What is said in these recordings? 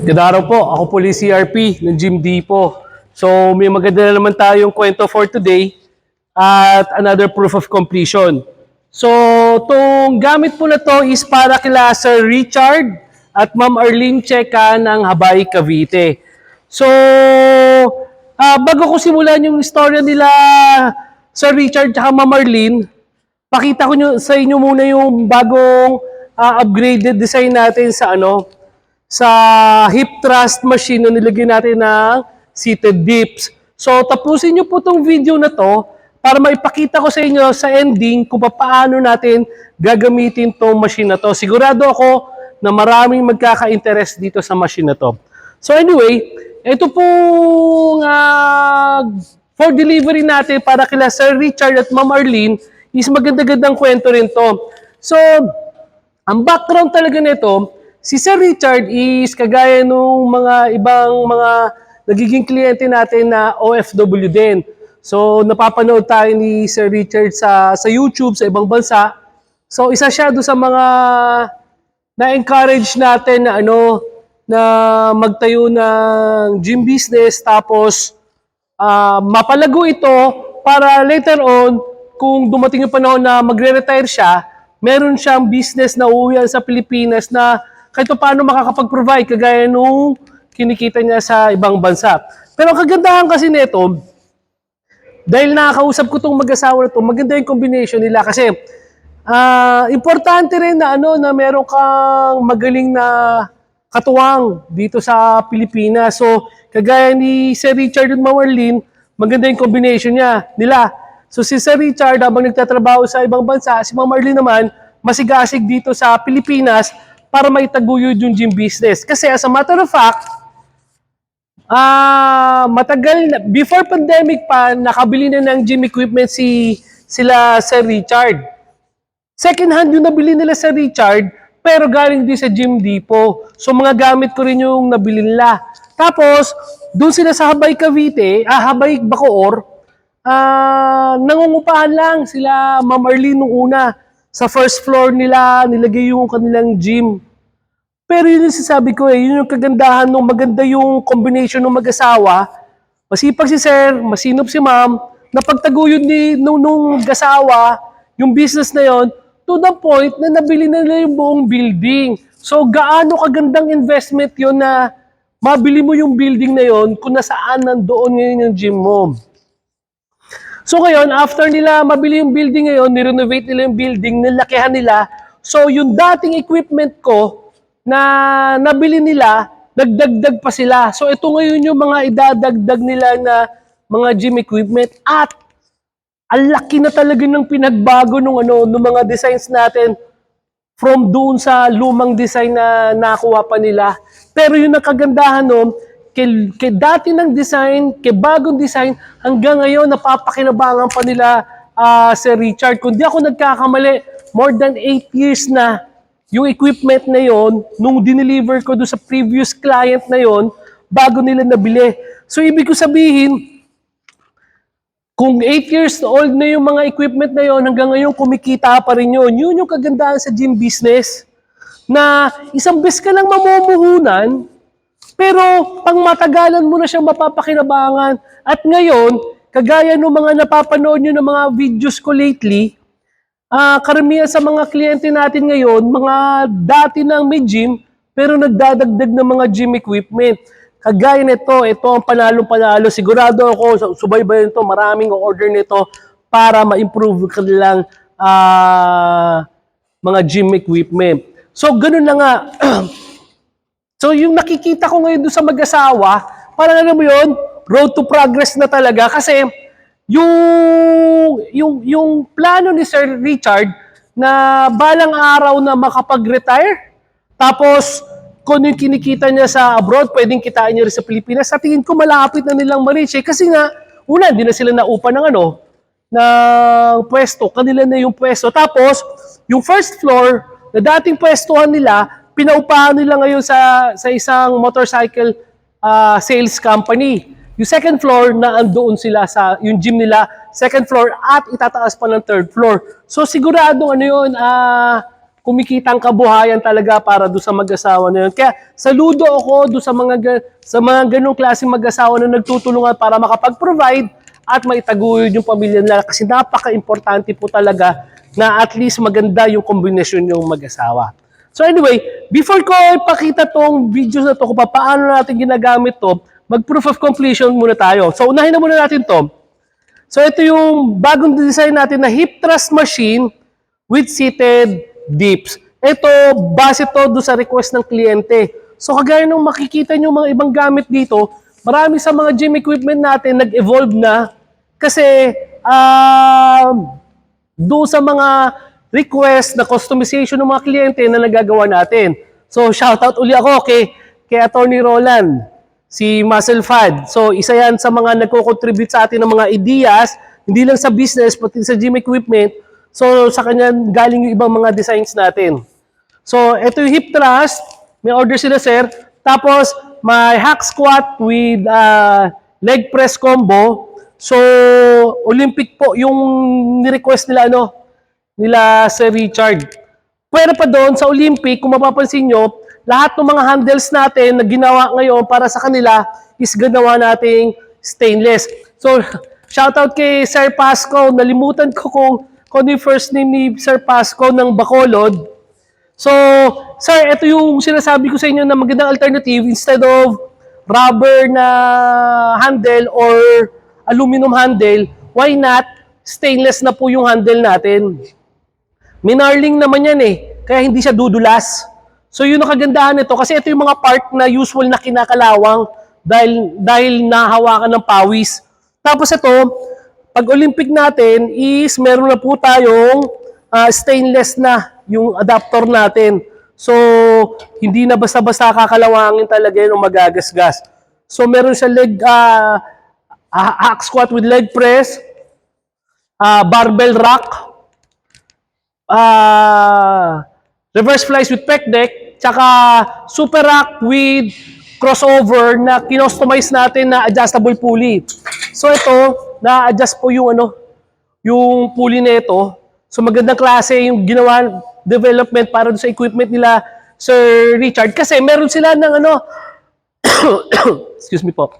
Good araw po, ako po si CRP ng Gym Depot. So may maganda na naman tayong kwento for today at another proof of completion. So itong gamit po na to is para kila Sir Richard at Ma'am Arlene Checa ng Habay, Cavite. So bago ko simulan yung istorya nila Sir Richard at Ma'am Arlene, pakita ko sa inyo muna yung bagong upgraded design natin sa hip thrust machine na nilagyan natin ng seated dips. So tapusin nyo po itong video na to para maipakita ko sa inyo sa ending kung paano natin gagamitin itong machine na to. Sigurado ako na maraming magkaka-interest dito sa machine na to. So anyway, ito pong for delivery natin para kila Sir Richard at Ma'am Arlene is maganda-gandang kwento rin to. So, ang background talaga nito, si Sir Richard is kagaya nung mga ibang mga nagiging kliyente natin na OFW din. So, napapanood tayo ni Sir Richard sa YouTube, sa ibang bansa. So, isa siya doon sa mga na-encourage natin na magtayo ng gym business tapos mapalago ito para later on, kung dumating yung panahon na magre-retire siya, meron siyang business na uuwihan sa Pilipinas na kahit paano makakapag-provide kagaya nung kinikita niya sa ibang bansa. Pero ang kagandahan kasi nito, dahil nakakausap ko itong mag-asawa na ito, maganda yung combination nila kasi importante rin na na meron kang magaling na katuwang dito sa Pilipinas. So, kagaya ni Sir Richard at Ma'am Arlene, maganda yung combination nila. So, si Sir Richard, habang nagtatrabaho sa ibang bansa, si Ma'am Arlene naman, masigasig dito sa Pilipinas para maitaguyod yung gym business. Kasi as a matter of fact, matagal, before pandemic pa, nakabili na ng gym equipment sila Sir Richard. Second hand yung nabili nila Sir Richard, pero galing din sa Gym Depot. So mga gamit ko rin yung nabili nila. Tapos, doon sila sa Habay, Cavite, Habay, Bacoor, nangungupahan lang sila Ma'am Arlene nung una. Sa first floor nila, nilagay yung kanilang gym. Pero yun yung sasabi ko yun yung kagandahan nung maganda yung combination ng mag-asawa. Masipag si Sir, masinop si Ma'am, napagtaguyod nung mag-asawa, yung business na yon to the point na nabili na nila yung buong building. So, gaano kagandang investment yon na mabili mo yung building na yon kung nasaan nandoon ngayon yung gym mo. So, ngayon, after nila mabili yung building ngayon, nirenovate nila yung building, nilakihan nila. So, yung dating equipment ko na nabili nila, nagdagdag pa sila. So, ito ngayon yung mga idadagdag nila na mga gym equipment at ang laki na talaga ng pinagbago nung mga designs natin from doon sa lumang design na nakuha pa nila. Pero yung nakagandahan nun, kay dati ng design, kay bagong design, hanggang ngayon napapakinabangan pa nila Sir Richard. Kung di ako nagkakamali, more than 8 years na yung equipment na yon nung dineliver ko doon sa previous client na yon bago nila nabili. So ibig ko sabihin, kung 8 years old na yung mga equipment na yon, hanggang ngayon kumikita pa rin yun. Yun yung kagandahan sa gym business. Na isang beses ka lang mamumuhunan, pero pang matagalan mo na siyang mapapakinabangan. At ngayon, kagaya ng mga napapanood nyo ng mga videos ko lately, karamihan sa mga kliyente natin ngayon, mga dati nang may gym, pero nagdadagdag ng mga gym equipment. Kagaya nito, ito ang panalong-panalo. Sigurado ako, subaybayan ito, maraming order nito para ma-improve kanilang mga gym equipment. So, ganun na nga. So, yung nakikita ko ngayon doon sa mag-asawa, parang alam mo yun, road to progress na talaga. Kasi, yung plano ni Sir Richard na balang araw na makapag-retire, tapos, kung yung kinikita niya sa abroad, pwedeng kitain niya rin sa Pilipinas. Sa tingin ko, malapit na nilang ma-reach. Kasi nga, una, hindi na sila naupa ng ng pwesto. Kanila na yung pwesto. Tapos, yung first floor, na dating pwestuhan nila, pinaupahan nila ngayon sa isang motorcycle sales company. Yung second floor, na andoon sila sa, yung gym nila, second floor, at itataas pa ng third floor. So, siguradong kumikita ang kabuhayan talaga para doon sa mag-asawa na yun. Kaya saludo ako doon sa mga ganong klaseng mag-asawa na nagtutulungan para makapag-provide at maitaguyod yung pamilya nila kasi napaka-importante po talaga na at least maganda yung kombinasyon yung mag-asawa. So anyway, before ko ipakita tong videos na to kung paano natin ginagamit to, mag-proof of completion muna tayo. So unahin na muna natin to. So ito yung bagong design natin na hip thrust machine with seated dips. Ito, base to doon sa request ng kliyente. So kagaya nung makikita nyo mga ibang gamit dito, marami sa mga gym equipment natin nag-evolve na kasi doon sa mga request na customization ng mga kliyente na nagagawa natin. So shoutout uli ako kay Attorney Roland, si Muscle Fad. So isa yan sa mga nagko-contribute sa atin ng mga ideas, hindi lang sa business, pati sa gym equipment. So sa kanya galing yung ibang mga designs natin. So ito yung hip thrust, may order sila sir. Tapos may hack squat with leg press combo. So Olympic po yung ni-request nila nila Sir Richard. Pero pa doon sa Olympic, kung mapapansin nyo, lahat ng mga handles natin na ginawa ngayon para sa kanila is ginawa nating stainless. So, shoutout kay Sir Pasco. Nalimutan ko kung ano yung first name ni Sir Pasco ng Bacolod. So, sir, ito yung sinasabi ko sa inyo na magandang alternative instead of rubber na handle or aluminum handle, why not stainless na po yung handle natin? Minarling naman yan kaya hindi siya dudulas. So yun ang kagandahan nito kasi ito yung mga part na usual na kinakalawang dahil nahawakan ng pawis. Tapos ito, pag Olympic natin is meron na po tayong stainless na yung adapter natin. So hindi na basta-basta kakalawangin talaga yun o magagasgas. So meron siya hack squat with leg press, barbell rack, reverse flies with pec deck, tsaka super rack with crossover na kinostomize natin na adjustable pulley. So ito, na-adjust po yung yung pulley nito. So magandang klase yung ginawa development para sa equipment nila Sir Richard kasi meron sila ng excuse me po.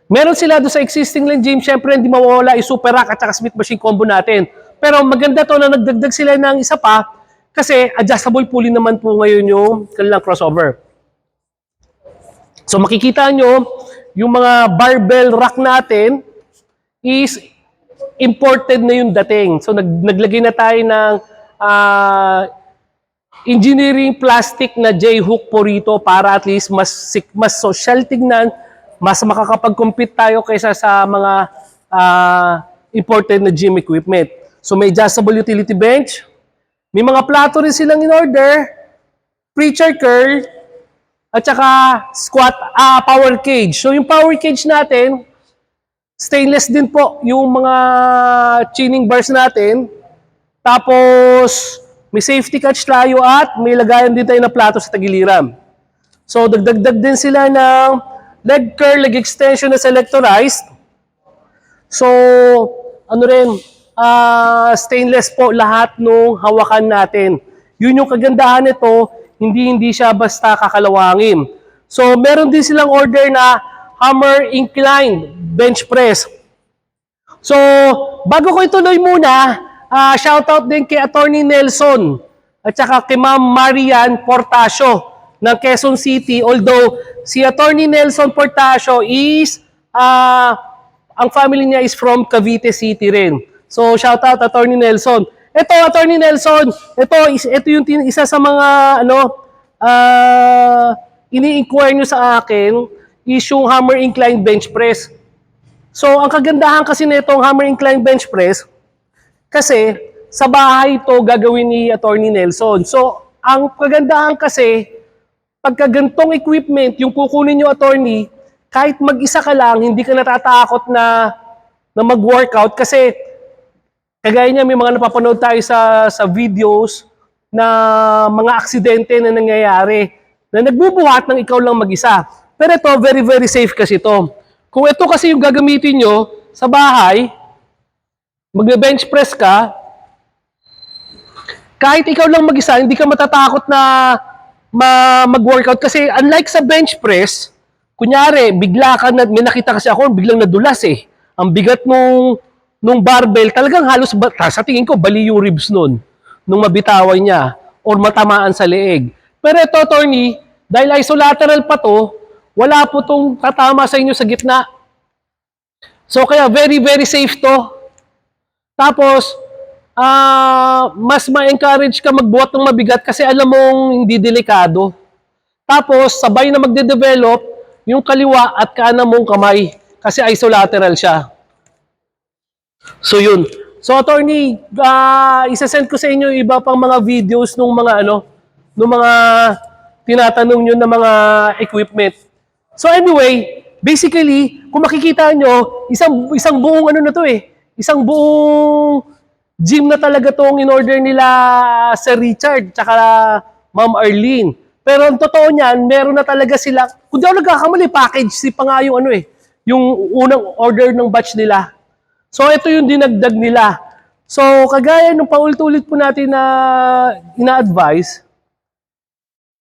Meron sila doon sa existing lang gym, syempre hindi mawawala yung super rack at saka Smith machine combo natin. Pero maganda to na nagdagdag sila ng isa pa kasi adjustable pulley naman po ngayon yung kanilang crossover. So makikita nyo, yung mga barbell rack natin is imported na yung dating. So naglagay na tayo ng engineering plastic na J-hook po rito para at least mas social tignan, mas makakapag-compete tayo kaysa sa mga imported na gym equipment. So may adjustable utility bench. May mga plato rin silang in order. Preacher curl. At saka squat, power cage. So yung power cage natin, stainless din po yung mga chinning bars natin. Tapos may safety catch tayo at may lagayan din tayo na plato sa tagiliran. So dagdag din sila ng leg curl, leg extension na selectorized. So stainless po lahat nung hawakan natin. Yun yung kagandahan nito, hindi siya basta kakalawangin. So meron din silang order na hammer inclined bench press. So bago ko ituloy muna, shoutout din kay Attorney Nelson at saka kay Ma'am Marian Portasio ng Quezon City. Although si Attorney Nelson Portasio is ang family niya is from Cavite City rin. So, shout out Attorney Nelson. Ito, Attorney Nelson, ito yung isa sa mga ini-inquire nyo sa akin is yung hammer incline bench press. So, ang kagandahan kasi nitong hammer incline bench press, kasi sa bahay ito gagawin ni Attorney Nelson. So, ang kagandahan kasi, pagka gantong equipment, yung kukunin nyo attorney, kahit mag-isa ka lang, hindi ka natatakot na mag-workout kasi kagaya niya, may mga napapanood tayo sa videos na mga aksidente na nangyayari na nagbubuhat ng ikaw lang mag-isa. Pero ito, very, very safe kasi ito. Kung ito kasi yung gagamitin nyo sa bahay, mag-bench press ka, Kahit ikaw lang mag-isa, hindi ka matatakot na mag-workout kasi unlike sa bench press, kunyari, bigla ka na, may nakita kasi ako, biglang nadulas eh. Ang bigat nung barbell, talagang halos, sa tingin ko, bali yung ribs nun, nung mabitawan niya, or matamaan sa leeg. Pero ito, attorney, dahil isolateral pa to, wala po tong tatama sa inyo sa gitna. So, kaya very, very safe to. Tapos, mas ma-encourage ka magbuhat ng mabigat kasi alam mong hindi delikado. Tapos, sabay na magde-develop yung kaliwa at kanan mong kamay kasi isolateral siya. So, yun. So, attorney, isa-send ko sa inyo iba pang mga videos nung mga nung mga tinatanong nyo na mga equipment. So, anyway, basically, kung makikita nyo, isang buong na to eh. Isang buong gym na talaga tong in-order nila Sir Richard tsaka Ma'am Arlene. Pero ang totoo niyan, meron na talaga sila, kung di ako nagkakamali, package si pa nga yung yung unang order ng batch nila. So ito yung dinagdag nila. So kagaya nung paulit-ulit po natin na ina-advise,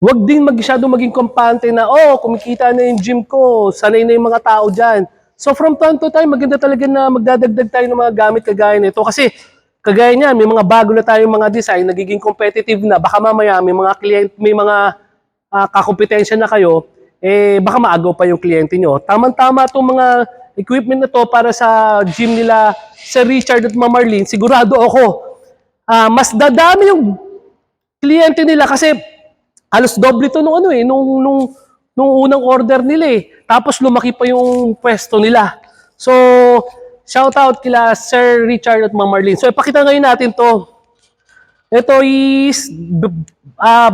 wag din masyado maging kampante na, kumikita na yung gym ko, sanay na yung mga tao dyan. So from time to time, maganda talaga na magdadagdag tayo ng mga gamit kagaya nito. Kasi kagaya niyan, may mga bago na tayong mga design, nagiging competitive na. Baka mamaya may mga client, may mga kakompetensya na kayo, baka maagaw pa yung kliyente nyo. Tama-tama itong mga equipment na to para sa gym nila Sir Richard at Ma'am Marlene. Sigurado ako, mas dadami yung kliyente nila kasi halos doble to nung unang order nila eh. Tapos lumaki pa yung pwesto nila. So, shout out kila Sir Richard at Ma'am Marlene. So, ipakita ngayon natin to. Ito is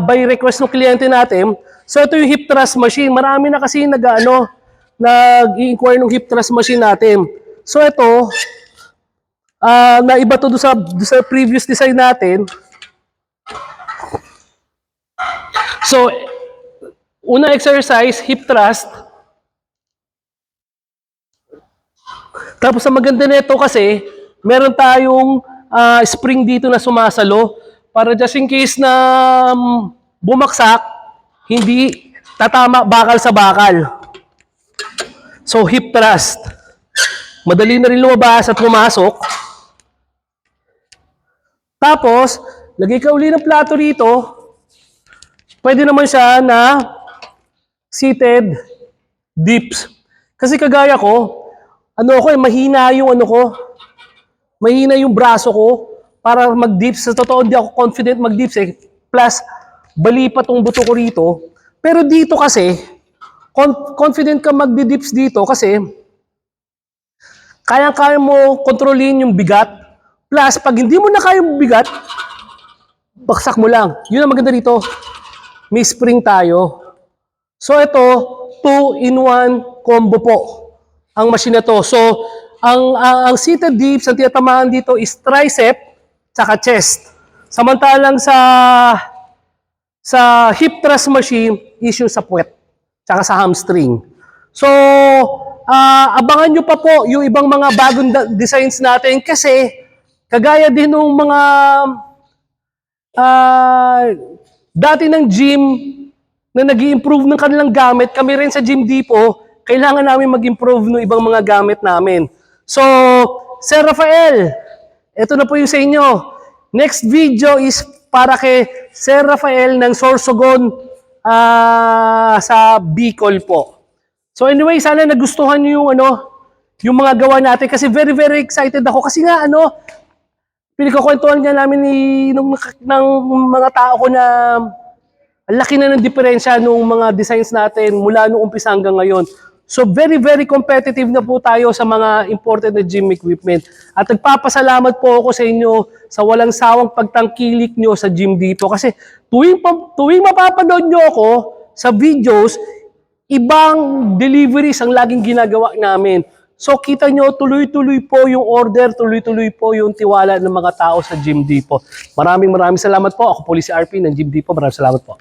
by request ng kliyente natin. So, ito yung hip thrust machine. Marami na kasi nag-i-inquire ng hip thrust machine natin. So, ito, naiba to sa previous design natin. So, una exercise, hip thrust. Tapos, ang maganda nito kasi, meron tayong spring dito na sumasalo para just in case na bumaksak, hindi tatama bakal sa bakal. So, hip thrust. Madali na rin lumabas at pumasok. Tapos, lagay ka uli ng plato rito. Pwede naman siya na seated dips. Kasi kagaya ko, mahina yung mahina yung braso ko para mag-dips. Sa totoo, hindi ako confident mag-dips eh. Plus, bali pa tong buto ko rito. Pero dito kasi, confident ka mag-dips dito kasi kaya-kaya mo kontrolin yung bigat. Plus, pag hindi mo na kaya yung bigat, baksak mo lang. Yun ang maganda dito. May spring tayo. So, ito, 2-in-1 combo po ang machine na to. So, ang seated dips, ang tinatamaan dito is tricep tsaka chest. Samantalang sa hip thrust machine, issue sa puwet tsaka sa hamstring. So, abangan nyo pa po yung ibang mga bagong designs natin kasi kagaya din ng mga dati ng gym na nag-i-improve ng kanilang gamit, kami rin sa Gym Depot, kailangan namin mag-improve ng ibang mga gamit namin. So, Sir Rafael, ito na po yung sa inyo. Next video is para kay Sir Rafael ng Sorsogon sa Bicol po. So anyway, sana nagustuhan niyo yung mga gawa natin kasi very, very excited ako. Kasi nga, pinagkukwentuhan nga namin ng mga tao ko na laki na ng diferensya nung mga designs natin mula nung umpisa hanggang ngayon. So very, very competitive na po tayo sa mga imported na gym equipment. At nagpapasalamat po ako sa inyo sa walang sawang pagtangkilik nyo sa Gym Depot. Kasi tuwing mapapanood nyo ako sa videos, ibang deliveries ang laging ginagawa namin. So kita nyo, tuloy-tuloy po yung order, tuloy-tuloy po yung tiwala ng mga tao sa Gym Depot. Maraming salamat po. Ako po si RP ng Gym Depot. Maraming salamat po.